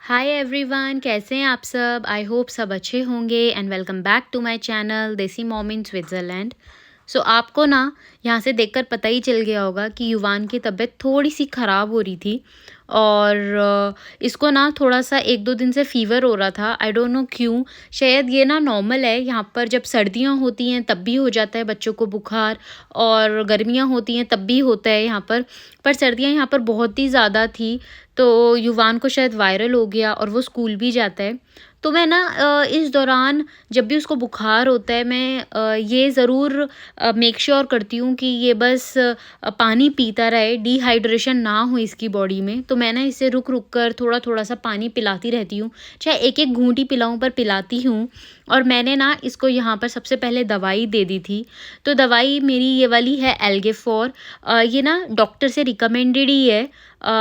Hi everyone, कैसे हैं आप सब। आई होप सब अच्छे होंगे and welcome back to my channel desi mom in Switzerland. So आपको ना यहाँ से देखकर पता ही चल गया होगा कि युवान की तबीयत थोड़ी सी ख़राब हो रही थी और इसको ना थोड़ा सा 1-2 दिन से फ़ीवर हो रहा था। आई डोंट नो क्यों। शायद ये ना नॉर्मल है, यहाँ पर जब सर्दियाँ होती हैं तब भी हो जाता है बच्चों को बुखार, और गर्मियाँ होती हैं तब भी होता है यहाँ पर सर्दियाँ यहाँ पर बहुत ही ज़्यादा थी, तो युवान को शायद वायरल हो गया और वो स्कूल भी जाता है। तो मैं ना इस दौरान जब भी उसको बुखार होता है मैं ये ज़रूर मेक श्योर करती हूँ कि ये बस पानी पीता रहे, डिहाइड्रेशन ना हो इसकी बॉडी में। तो मैं ना इसे रुक-रुक कर थोड़ा-थोड़ा सा पानी पिलाती रहती हूँ, चाहे एक-एक घूँट ही पिलाऊँ पर पिलाती हूँ। और मैंने ना इसको यहाँ पर सबसे पहले दवाई दे दी थी, तो दवाई मेरी ये वाली है एल्गेफॉर। ये ना डॉक्टर से रिकमेंडेड ही है।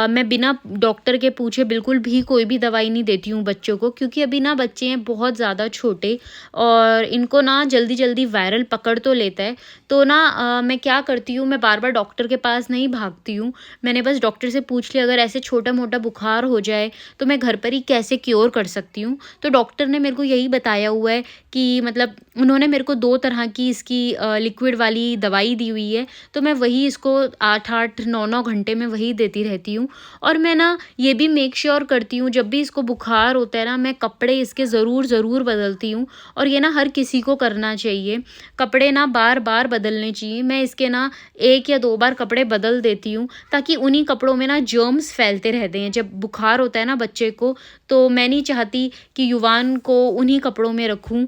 मैं बिना डॉक्टर के पूछे बिल्कुल भी कोई भी दवाई नहीं देती हूँ बच्चों को, क्योंकि अभी ना बच्चे हैं बहुत ज़्यादा छोटे और इनको ना जल्दी-जल्दी वायरल पकड़ तो लेता है। तो ना मैं क्या करती हूँ, मैं बार-बार डॉक्टर के पास नहीं भागती हूँ। मैंने बस डॉक्टर से पूछ लिया अगर ऐसे छोटा-मोटा बुखार हो जाए तो मैं घर पर ही कैसे क्योर कर सकती हूँ। तो डॉक्टर ने मेरे को यही बताया हुआ है कि मतलब उन्होंने मेरे को 2 तरह की इसकी लिक्विड वाली दवाई दी हुई है, तो मैं वही इसको 8-8, 9-9 घंटे में वही देती रहती हूँ। और मैं ना ये भी मेक श्योर करती हूँ जब भी इसको बुखार होता है ना, मैं कपड़े इसके ज़रूर बदलती हूँ। और ये ना हर किसी को करना चाहिए, कपड़े ना बार-बार बदलने चाहिए। मैं इसके ना 1 या 2 बार कपड़े बदल देती हूँ, ताकि उन्हीं कपड़ों में ना जर्म्स फैलते रहते हैं। जब बुखार होता है ना बच्चे को, तो मैं नहीं चाहती कि युवान को उन्हीं कपड़ों में रखूँ।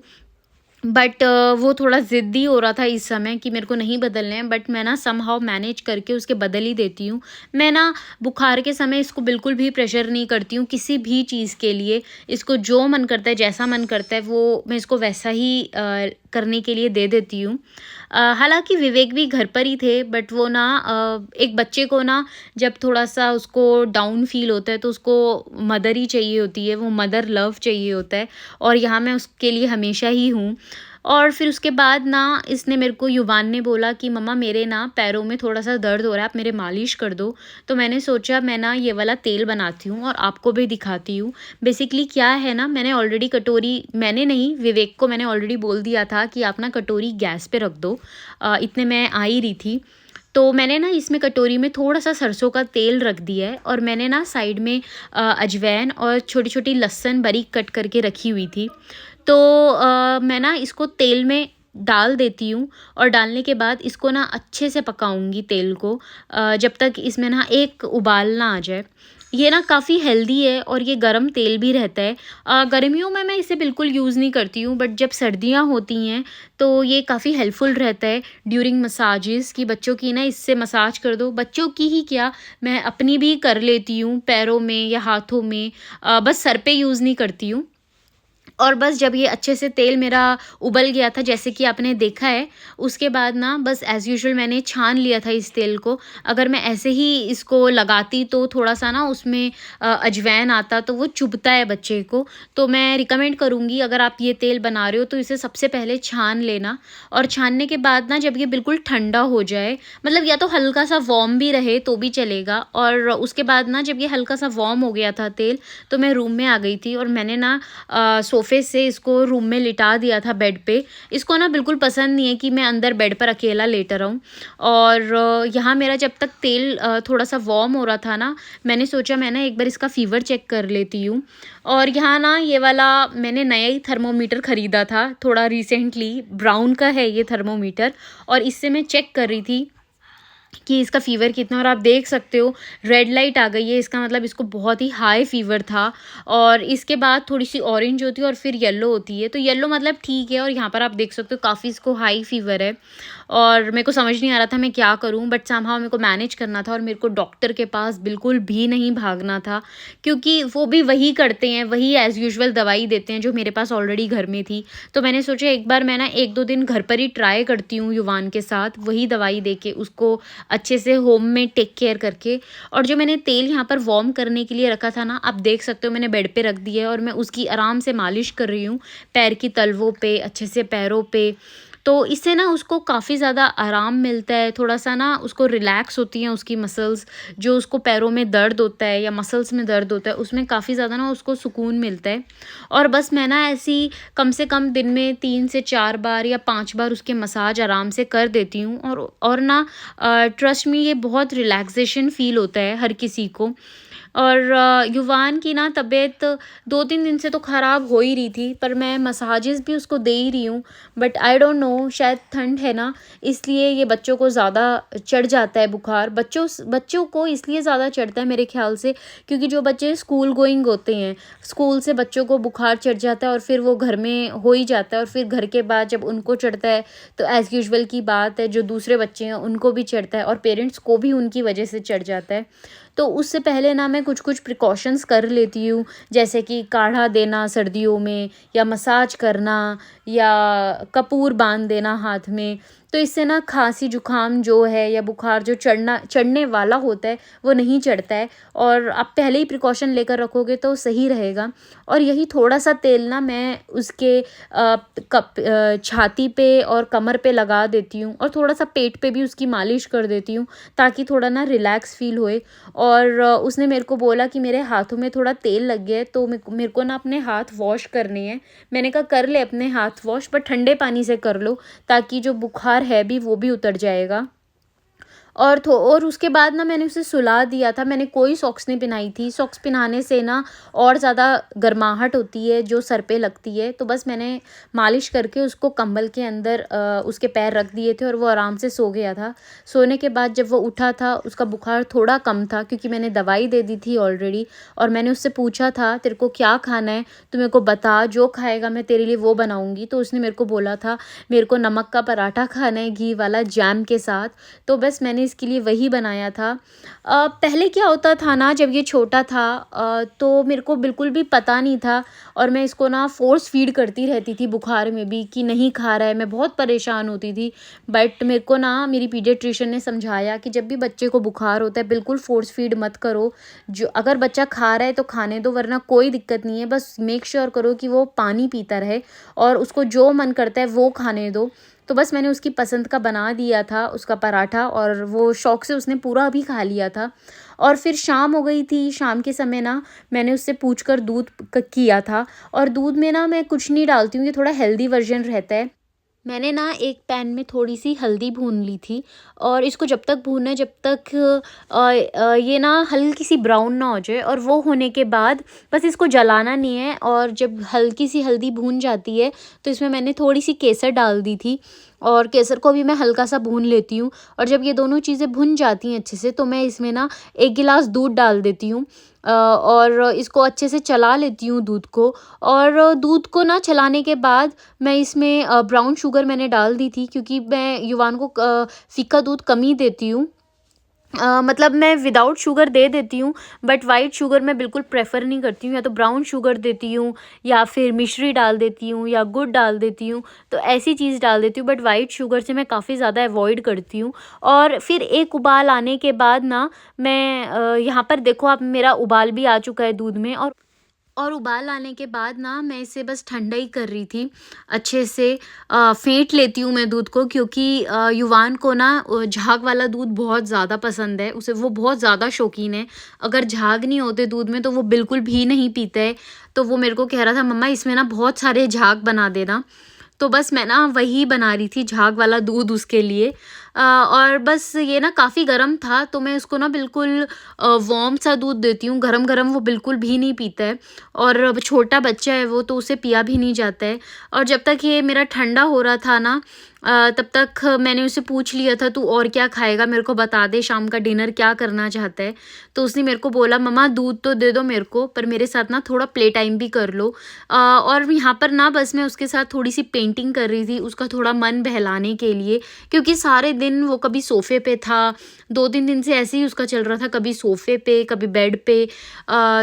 बट वो थोड़ा ज़िद्दी हो रहा था इस समय कि मेरे को नहीं बदलने हैं, बट मैं ना समहाउ मैनेज करके उसके बदल ही देती हूँ। मैं ना बुखार के समय इसको बिल्कुल भी प्रेशर नहीं करती हूँ किसी भी चीज़ के लिए। इसको जो मन करता है, जैसा मन करता है, वो मैं इसको वैसा ही करने के लिए दे देती हूँ। हालाँकि विवेक भी घर पर ही थे, बट वो ना एक बच्चे को ना जब थोड़ा-सा उसको डाउन फ़ील होता है तो उसको मदर ही चाहिए होती है, वो मदर लव चाहिए होता है, और यहाँ मैं उसके लिए हमेशा ही हूँ। और फिर उसके बाद ना इसने मेरे को, युवान ने बोला कि मम्मा मेरे ना पैरों में थोड़ा-सा दर्द हो रहा है, आप मेरे मालिश कर दो। तो मैंने सोचा मैं ना ये वाला तेल बनाती हूँ और आपको भी दिखाती हूँ। बेसिकली क्या है ना, मैंने ऑलरेडी कटोरी, मैंने नहीं, विवेक को मैंने ऑलरेडी बोल दिया था कि आप ना कटोरी गैस पे रख दो। इतने में आ ही रही थी। तो मैंने ना इसमें कटोरी में थोड़ा-सा सरसों का तेल रख दिया है, और मैंने ना साइड में अजवाइन और छोटी-छोटी लहसुन बारीक कट करके रखी हुई थी। तो मैं ना इसको तेल में डाल देती हूँ, और डालने के बाद इसको ना अच्छे से पकाऊँगी तेल को, जब तक इसमें ना एक उबाल ना आ जाए। ये ना काफ़ी हेल्दी है और ये गरम तेल भी रहता है। गर्मियों में मैं इसे बिल्कुल यूज़ नहीं करती हूँ, बट जब सर्दियाँ होती हैं तो ये काफ़ी हेल्पफुल रहता है ड्यूरिंग मसाजेस, कि बच्चों की ना इससे मसाज कर दो। बच्चों की ही क्या, मैं अपनी भी कर लेती हूँ पैरों में या हाथों में, बस सर पे यूज़ नहीं करती हूँ। और बस जब ये अच्छे से तेल मेरा उबल गया था, जैसे कि आपने देखा है, उसके बाद ना बस एज़ यूजुअल मैंने छान लिया था इस तेल को। अगर मैं ऐसे ही इसको लगाती तो थोड़ा-सा ना उसमें अजवाइन आता, तो वो चुभता है बच्चे को। तो मैं रिकमेंड करूँगी, अगर आप ये तेल बना रहे हो तो इसे सबसे पहले छान लेना, और छानने के बाद ना जब ये बिल्कुल ठंडा हो जाए, मतलब या तो हल्का-सा वार्म भी रहे तो भी चलेगा, और उसके बाद ना जब ये हल्का-सा वार्म हो गया था तेल, तो मैं रूम में आ गई थी और मैंने ना सोफ़े से इसको रूम में लिटा दिया था बेड पे। इसको ना बिल्कुल पसंद नहीं है कि मैं अंदर बेड पर अकेला लेटा रहूँ। और यहाँ मेरा जब तक तेल थोड़ा-सा वार्म हो रहा था ना, मैंने सोचा मैं ना एक बार इसका फ़ीवर चेक कर लेती हूँ। और यहाँ ना ये वाला मैंने नया ही थर्मोमीटर ख़रीदा था, थोड़ा रिसेंटली, ब्राउन का है ये थर्मोमीटर, और इससे मैं चेक कर रही थी कि इसका फ़ीवर कितना, और आप देख सकते हो रेड लाइट आ गई है, इसका मतलब इसको बहुत ही हाई फ़ीवर था। और इसके बाद थोड़ी-सी ऑरेंज होती है और फिर येलो होती है, तो येलो मतलब ठीक है, और यहाँ पर आप देख सकते हो काफ़ी इसको हाई फ़ीवर है। और मेरे को समझ नहीं आ रहा था मैं क्या करूँ, बट समहाउ मेरे को मैनेज करना था, और मेरे को डॉक्टर के पास बिल्कुल भी नहीं भागना था, क्योंकि वो भी वही करते हैं, वही एज़ यूजुअल दवाई देते हैं जो मेरे पास ऑलरेडी घर में थी। तो मैंने सोचा एक बार मैं ना 1-2 दिन घर पर ही ट्राई करती हूँ युवान के साथ, वही दवाई दे के उसको अच्छे से होम में टेक केयर करके। और जो मैंने तेल यहाँ पर वार्म करने के लिए रखा था ना, आप देख सकते हो मैंने बेड पे रख दिया है, और मैं उसकी आराम से मालिश कर रही हूँ पैर की तलवों पे, अच्छे से पैरों पे। तो इससे ना उसको काफ़ी ज़्यादा आराम मिलता है, थोड़ा-सा ना उसको रिलैक्स होती हैं उसकी मसल्स, जो उसको पैरों में दर्द होता है या मसल्स में दर्द होता है, उसमें काफ़ी ज़्यादा ना उसको सुकून मिलता है। और बस मैं ना ऐसी कम से कम दिन में 3 से 4 बार या 5 बार उसके मसाज आराम से कर देती हूँ, और ना ट्रस्ट मी, ये बहुत रिलैक्सेशन फ़ील होता है हर किसी को। और युवान की ना तबीयत 2-3 दिन से तो ख़राब हो ही रही थी, पर मैं मसाजेस भी उसको दे ही रही हूँ। बट आई डोंट नो, शायद ठंड है ना, इसलिए ये बच्चों को ज़्यादा चढ़ जाता है बुखार। बच्चों को इसलिए ज़्यादा चढ़ता है मेरे ख़्याल से, क्योंकि जो बच्चे स्कूल गोइंग होते हैं, स्कूल से बच्चों को बुखार चढ़ जाता है और फिर वो घर में हो ही जाता है, और फिर घर के बाद जब उनको चढ़ता है तो एज़ यूजुअल की बात है, जो दूसरे बच्चे हैं उनको भी चढ़ता है और पेरेंट्स को भी उनकी वजह से चढ़ जाता है। तो उससे पहले ना मैं कुछ-कुछ प्रिकॉशंस कर लेती हूँ, जैसे कि काढ़ा देना सर्दियों में, या मसाज करना, या कपूर बाँध देना हाथ में। तो इससे ना खाँसी जुकाम जो है या बुखार जो चढ़ने वाला होता है, वो नहीं चढ़ता है, और आप पहले ही प्रिकॉशन लेकर रखोगे तो सही रहेगा। और यही थोड़ा-सा तेल ना मैं उसके छाती पे और कमर पे लगा देती हूँ, और थोड़ा-सा पेट पे भी उसकी मालिश कर देती हूँ, ताकि थोड़ा ना रिलैक्स फ़ील होए। और उसने मेरे को बोला कि मेरे हाथों में थोड़ा तेल लग गया है, तो मेरे को ना अपने हाथ वॉश करने हैं। मैंने कहा कर ले अपने हाथ वॉश, पर ठंडे पानी से कर लो, ताकि जो बुखार है भी वो भी उतर जाएगा। और उसके बाद ना मैंने उसे सुला दिया था, मैंने कोई सॉक्स नहीं पहनाई थी। सॉक्स पहनाने से ना और ज़्यादा गर्माहट होती है जो सर पे लगती है, तो बस मैंने मालिश करके उसको कंबल के अंदर उसके पैर रख दिए थे, और वो आराम से सो गया था। सोने के बाद जब वो उठा था, उसका बुखार थोड़ा कम था, क्योंकि मैंने दवाई दे दी थी ऑलरेडी। और मैंने उससे पूछा था तेरे को क्या खाना है, तो मेरे को बता, जो खाएगा मैं तेरे लिए वो बनाऊँगी। तो उसने मेरे को बोला था मेरे को नमक का पराठा खाना है घी वाला जैम के साथ, तो बस मैंने इसके लिए वही बनाया था। पहले क्या होता था ना, जब ये छोटा था तो मेरे को बिल्कुल भी पता नहीं था, और मैं इसको ना फ़ोर्स फ़ीड करती रहती थी बुखार में भी कि नहीं खा रहा है, मैं बहुत परेशान होती थी। बट मेरे को ना मेरी पीडियाट्रिशियन ने समझाया कि जब भी बच्चे को बुखार होता है बिल्कुल फ़ोर्स फ़ीड मत करो। जो अगर बच्चा खा रहा है तो खाने दो, वरना कोई दिक्कत नहीं है, बस मेक श्योर करो कि वो पानी पीता रहे, और उसको जो मन करता है वो खाने दो। तो बस मैंने उसकी पसंद का बना दिया था उसका पराठा, और वो शौक़ से उसने पूरा भी खा लिया था। और फिर शाम हो गई थी, शाम के समय ना मैंने उससे पूछ कर दूध किया था, और दूध में ना मैं कुछ नहीं डालती हूँ, ये थोड़ा हेल्दी वर्जन रहता है। मैंने ना एक पैन में थोड़ी-सी हल्दी भून ली थी, और इसको जब तक भूनना है जब तक ये ना हल्की-सी ब्राउन ना हो जाए, और वो होने के बाद बस इसको जलाना नहीं है। और जब हल्की-सी हल्दी भून जाती है तो इसमें मैंने थोड़ी-सी केसर डाल दी थी, और केसर को भी मैं हल्का-सा भून लेती हूँ। और जब ये दोनों चीज़ें भुन जाती हैं अच्छे से, तो मैं इसमें ना 1 गिलास दूध डाल देती हूँ, और इसको अच्छे से चला लेती हूँ दूध को। और दूध को ना चलाने के बाद मैं इसमें ब्राउन शुगर मैंने डाल दी थी, क्योंकि मैं युवान को फीका दूध कम ही देती हूँ। मतलब मैं विदाउट शुगर दे देती हूँ, बट वाइट शुगर मैं बिल्कुल प्रेफ़र नहीं करती हूँ। या तो ब्राउन शुगर देती हूँ, या फिर मिश्री डाल देती हूँ, या गुड़ डाल देती हूँ, तो ऐसी चीज़ डाल देती हूँ। बट वाइट शुगर से मैं काफ़ी ज़्यादा अवॉइड करती हूँ। और फिर एक उबाल आने के बाद ना मैं यहाँ पर देखो, अब मेरा उबाल भी आ चुका है दूध में, और उबाल आने के बाद ना मैं इसे बस ठंडा ही कर रही थी अच्छे से। फेंट लेती हूँ मैं दूध को, क्योंकि युवान को ना झाग वाला दूध बहुत ज़्यादा पसंद है, उसे वो बहुत ज़्यादा शौकीन है। अगर झाग नहीं होते दूध में तो वो बिल्कुल भी नहीं पीता है। तो वो मेरे को कह रहा था मम्मा इसमें ना बहुत सारे झाग बना देना, तो बस मैं ना वही बना रही थी झाग वाला दूध उसके लिए। और बस ये ना काफ़ी गर्म था, तो मैं उसको ना बिल्कुल वार्म सा दूध देती हूँ, गरम-गरम वो बिल्कुल भी नहीं पीता है। और अब छोटा बच्चा है वो, तो उसे पिया भी नहीं जाता है। और जब तक ये मेरा ठंडा हो रहा था ना, तब तक मैंने उससे पूछ लिया था तू और क्या खाएगा, मेरे को बता दे शाम का डिनर क्या करना चाहता है। तो उसने मेरे को बोला मम्मा दूध तो दे दो मेरे को, पर मेरे साथ ना थोड़ा प्ले टाइम भी कर लो। और यहाँ पर ना बस मैं उसके साथ थोड़ी-सी पेंटिंग कर रही थी, उसका थोड़ा मन बहलाने के लिए, क्योंकि सारे दिन वो कभी सोफ़े पे था, 2-3 दिन से ऐसे ही उसका चल रहा था, कभी सोफ़े पे, कभी बेड पे,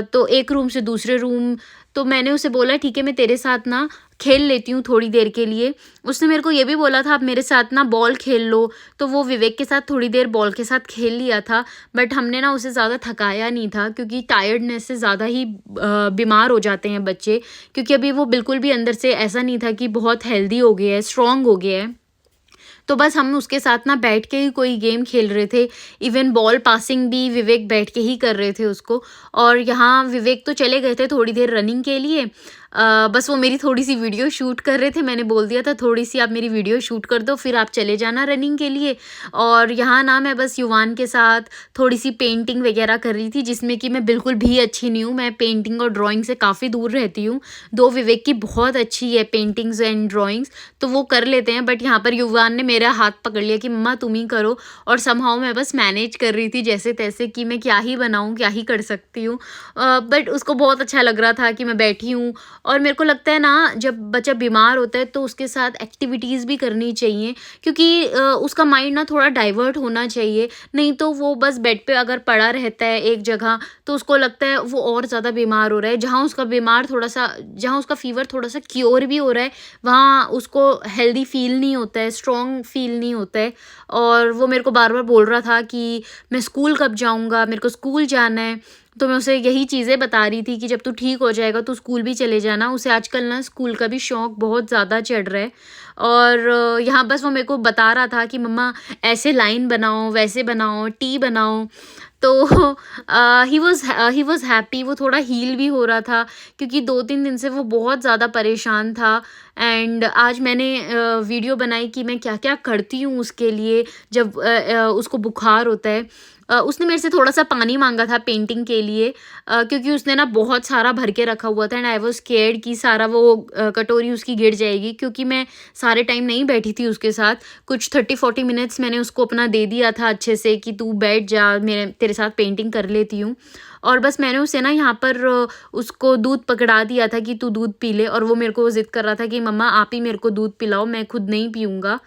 तो एक रूम से दूसरे रूम। तो मैंने उसे बोला ठीक है मैं तेरे साथ ना खेल लेती हूँ थोड़ी देर के लिए। उसने मेरे को ये भी बोला था आप मेरे साथ ना बॉल खेल लो, तो वो विवेक के साथ थोड़ी देर बॉल के साथ खेल लिया था। बट हमने ना उसे ज़्यादा थकाया नहीं था, क्योंकि टायर्डनेस से ज़्यादा ही बीमार हो जाते हैं बच्चे, क्योंकि अभी वो बिल्कुल भी अंदर से ऐसा नहीं था कि बहुत हेल्दी हो गया है, स्ट्रॉन्ग हो गया है। तो बस हम उसके साथ ना बैठ के ही कोई गेम खेल रहे थे। इवन बॉल पासिंग भी विवेक बैठ के ही कर रहे थे उसको। और यहाँ विवेक तो चले गए थे थोड़ी देर रनिंग के लिए। बस वो मेरी थोड़ी-सी वीडियो शूट कर रहे थे। मैंने बोल दिया था थोड़ी-सी आप मेरी वीडियो शूट कर दो, फिर आप चले जाना रनिंग के लिए। और यहाँ ना मैं बस युवान के साथ थोड़ी-सी पेंटिंग वगैरह कर रही थी, जिसमें कि मैं बिल्कुल भी अच्छी नहीं हूँ। मैं पेंटिंग और ड्राइंग से काफ़ी दूर रहती हूँ। दो विवेक की बहुत अच्छी है पेंटिंग्स एंड ड्राइंग्स, तो वो कर लेते हैं। बट यहाँ पर युवान ने मेरा हाथ पकड़ लिया कि मम्मा तुम ही करो। और समहाउ मैं बस मैनेज कर रही थी जैसे-तैसे कि मैं क्या ही बनाऊँ, क्या ही कर सकती हूँ। बट उसको बहुत अच्छा लग रहा था कि मैं बैठी हूँ। और मेरे को लगता है ना जब बच्चा बीमार होता है तो उसके साथ एक्टिविटीज़ भी करनी चाहिए, क्योंकि उसका माइंड ना थोड़ा डाइवर्ट होना चाहिए। नहीं तो वो बस बेड पे अगर पड़ा रहता है एक जगह, तो उसको लगता है वो और ज़्यादा बीमार हो रहा है। जहाँ उसका फ़ीवर थोड़ा-सा क्योर भी हो रहा है, वहाँ उसको हेल्दी फ़ील नहीं होता है, स्ट्रॉन्ग फ़ील नहीं होता है। और वो मेरे को बार-बार बोल रहा था कि मैं स्कूल कब जाऊँगा? मेरे को स्कूल जाना है। तो मैं उसे यही चीज़ें बता रही थी कि जब तू ठीक हो जाएगा तो स्कूल भी चले जाना। उसे आजकल ना स्कूल का भी शौक बहुत ज़्यादा चढ़ रहा है। और यहाँ बस वो मेरे को बता रहा था कि मम्मा ऐसे लाइन बनाओ, वैसे बनाओ, टी बनाओ। तो ही वाज़ हैप्पी। वो थोड़ा हील भी हो रहा था, क्योंकि 2-3 दिन से वो बहुत ज़्यादा परेशान था। एंड आज मैंने वीडियो बनाई कि मैं क्या-क्या करती हूँ उसके लिए जब उसको बुखार होता है। उसने मेरे से थोड़ा-सा पानी माँगा था पेंटिंग के लिए, क्योंकि उसने ना बहुत सारा भर के रखा हुआ था। एंड आई वाज़ स्केयर्ड कि सारा वो कटोरी उसकी गिर जाएगी, क्योंकि मैं सारे टाइम नहीं बैठी थी उसके साथ। कुछ 30-40 मिनट्स मैंने उसको अपना दे दिया था अच्छे से कि तू बैठ जा, मैं तेरे साथ पेंटिंग कर लेती हूँ। और बस मैंने उसे ना यहाँ पर उसको दूध पकड़ा दिया था कि तू दूध पी ले। और वो मेरे को ज़िद कर रहा था कि मम्मा आप ही मेरे को दूध पिलाओ, मैं खुद नहीं पीऊँगा।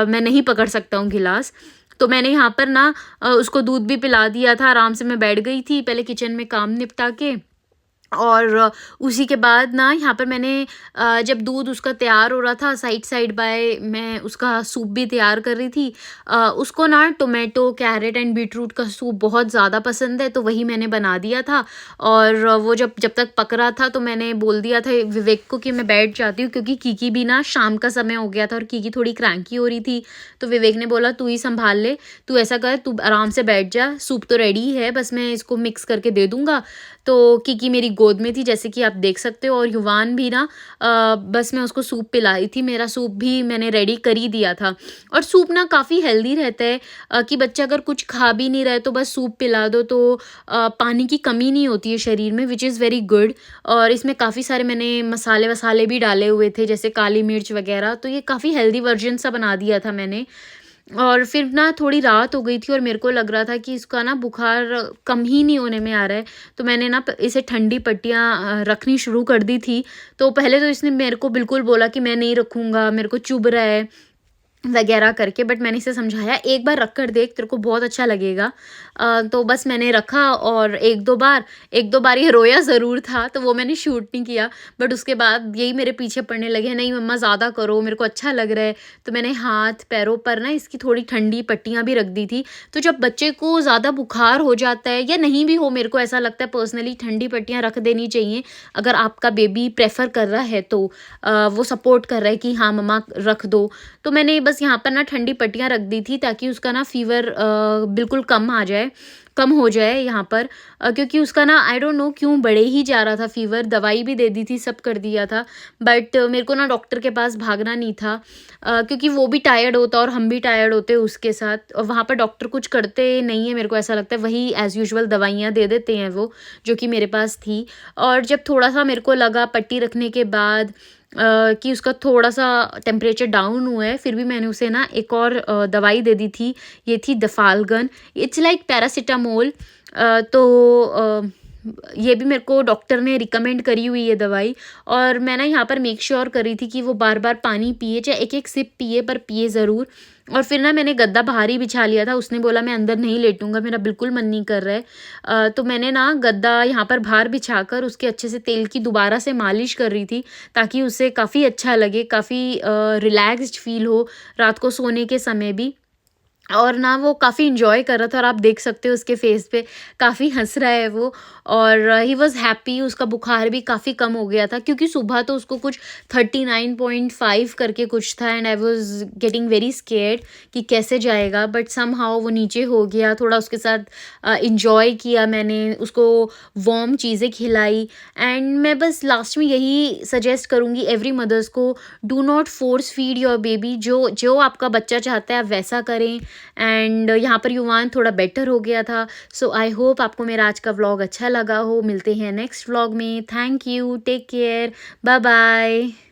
मैं नहीं पकड़ सकता हूँ गिलास। तो मैंने यहाँ पर ना उसको दूध भी पिला दिया था। आराम से मैं बैठ गई थी पहले किचन में काम निपटा के। और उसी के बाद ना यहाँ पर मैंने जब दूध उसका तैयार हो रहा था, साइड बाय मैं उसका सूप भी तैयार कर रही थी। उसको ना टोमेटो, कैरेट एंड बीटरूट का सूप बहुत ज़्यादा पसंद है, तो वही मैंने बना दिया था। और वो जब जब तक पक रहा था तो मैंने बोल दिया था विवेक को कि मैं बैठ जाती हूँ, क्योंकि कीकी भी ना शाम का समय हो गया था और कीकी थोड़ी क्रैंकी हो रही थी। तो विवेक ने बोला तू ही संभाल ले, तू ऐसा कर, तू आराम से बैठ जा, सूप तो रेडी है, बस मैं इसको मिक्स करके दे दूँगा। तो कीकी मेरी गोद में थी जैसे कि आप देख सकते हो। और युवान भी ना बस मैं उसको सूप पिलाई थी। मेरा सूप भी मैंने रेडी कर ही दिया था। और सूप ना काफ़ी हेल्दी रहता है, कि बच्चा अगर कुछ खा भी नहीं रहा है तो बस सूप पिला दो, तो पानी की कमी नहीं होती है शरीर में, विच इज़ वेरी गुड। और इसमें काफ़ी सारे मैंने मसाले-वसाले भी डाले हुए थे, जैसे काली मिर्च वगैरह, तो ये काफ़ी हेल्दी वर्ज़न सा बना दिया था मैंने। और फिर ना थोड़ी रात हो गई थी और मेरे को लग रहा था कि इसका ना बुखार कम ही नहीं होने में आ रहा है। तो मैंने ना इसे ठंडी पट्टियाँ रखनी शुरू कर दी थी। तो पहले तो इसने मेरे को बिल्कुल बोला कि मैं नहीं रखूँगा, मेरे को चुभ रहा है वगैरह करके। बट मैंने इसे समझाया एक बार रख कर देख, तेरे को बहुत अच्छा लगेगा। तो बस मैंने रखा और 1-2 बार ये रोया ज़रूर था, तो वो मैंने शूट नहीं किया। बट उसके बाद यही मेरे पीछे पड़ने लगे, नहीं मम्मा ज़्यादा करो, मेरे को अच्छा लग रहा है। तो मैंने हाथ पैरों पर ना इसकी थोड़ी ठंडी पट्टियाँ भी रख दी थी। तो जब बच्चे को ज़्यादा बुखार हो जाता है या नहीं भी हो, मेरे को ऐसा लगता है पर्सनली ठंडी पट्टियाँ रख देनी चाहिए। अगर आपका बेबी प्रेफ़र कर रहा है तो वो सपोर्ट कर रहा है कि हाँ मम्मा रख दो। तो मैंने बस यहाँ पर ना ठंडी पट्टियाँ रख दी थी, ताकि उसका ना फ़ीवर बिल्कुल कम हो जाए यहाँ पर। क्योंकि उसका ना आई डोंट नो क्यों बढ़े ही जा रहा था फ़ीवर। दवाई भी दे दी थी, सब कर दिया था, बट मेरे को ना डॉक्टर के पास भागना नहीं था, क्योंकि वो भी टायर्ड होता और हम भी टायर्ड होते उसके साथ। और वहाँ पर डॉक्टर कुछ करते नहीं है, मेरे को ऐसा लगता है, वही एज़ यूजुअल दवाइयाँ दे देते हैं वो, जो कि मेरे पास थी। और जब थोड़ा-सा मेरे को लगा पट्टी रखने के बाद कि उसका थोड़ा-सा टेम्परेचर डाउन हुआ है, फिर भी मैंने उसे ना एक और दवाई दे दी थी। ये थी दफाल्गन, इट्स लाइक पैरासिटामोल। तो ये भी मेरे को डॉक्टर ने रिकमेंड करी हुई है दवाई। और मैं ना यहाँ पर मेक श्योर कर रही थी कि वो बार-बार पानी पिए, चाहे एक-एक सिप पिए, पर पिए ज़रूर। और फिर ना मैंने गद्दा बाहर ही बिछा लिया था। उसने बोला मैं अंदर नहीं लेटूँगा, मेरा बिल्कुल मन नहीं कर रहा है। तो मैंने ना गद्दा यहाँ पर बाहर बिछाकर उसके अच्छे से तेल की दोबारा से मालिश कर रही थी, ताकि उसे काफ़ी अच्छा लगे, काफ़ी रिलैक्स्ड फ़ील हो रात को सोने के समय भी। और ना वो काफ़ी एन्जॉय कर रहा था और आप देख सकते हो उसके फेस पे काफ़ी हँस रहा है वो। और ही वाज़ हैप्पी, उसका बुखार भी काफ़ी कम हो गया था क्योंकि सुबह तो उसको कुछ 39.5 करके कुछ था and I was getting very scared कि कैसे जाएगा, बट समहाउ वो नीचे हो गया। थोड़ा उसके साथ एन्जॉय किया मैंने, उसको वार्म चीज़ें खिलाई। एंड मैं बस लास्ट में यही सजेस्ट करूँगी एवरी मदर्स को, do not force feed your baby. जो जो आपका बच्चा चाहता है आप वैसा करें। एंड यहाँ पर युवान थोड़ा बेटर हो गया था। सो आई होप आपको मेरा आज का व्लॉग अच्छा लगा हो। मिलते हैं नेक्स्ट व्लॉग में। Thank you, take care, bye bye.